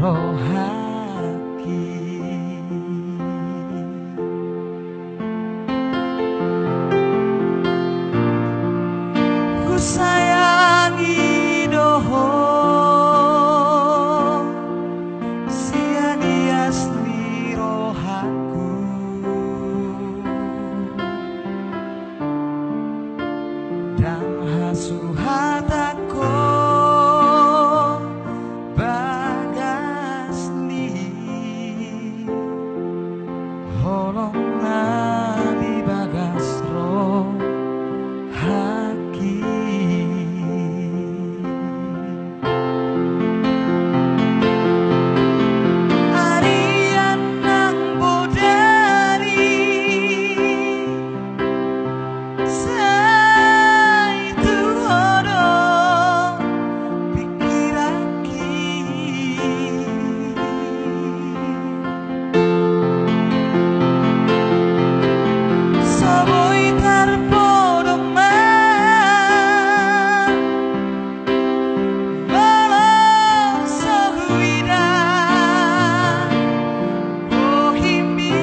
rohaki. Ku sayangi doho siani asli rohaku, dan hasuhatako bagasni holongna di bagas rohaki. Arian nang bodari saitu hodo pikiraki. Saboi tarpodo man balang sohuida bohimi.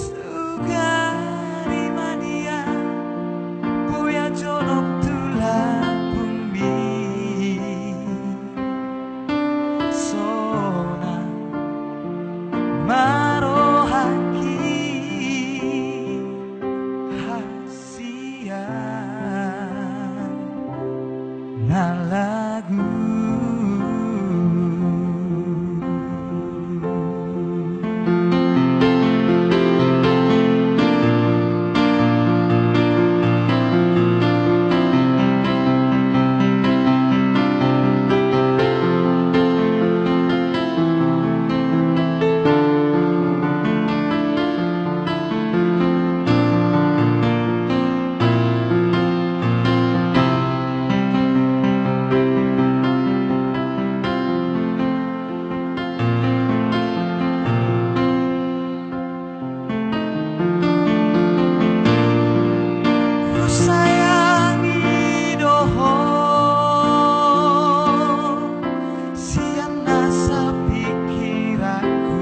Sugari mania buya jonok tulang bumi sona marohaki hasian na lagu. Ku sayangi doho sian nasa pikiraku,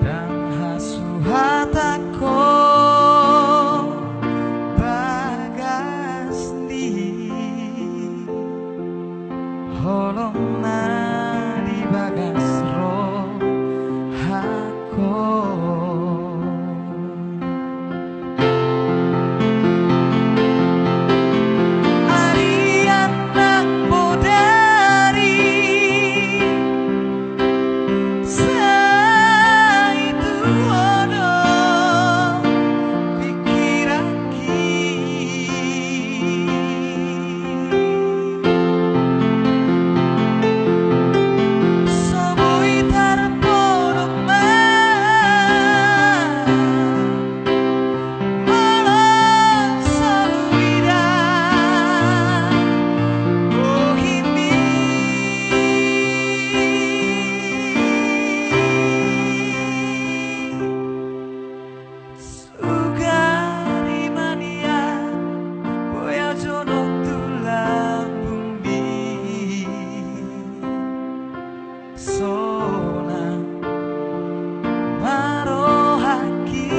dan hasuhatako bagasni holongna di bagas rohako. Arian nang bodari saitu hodo pikiraki. Saboi tarpodo man balang sohuida bohimi. Sugari mania boya jonok tulang bumi sona marohaki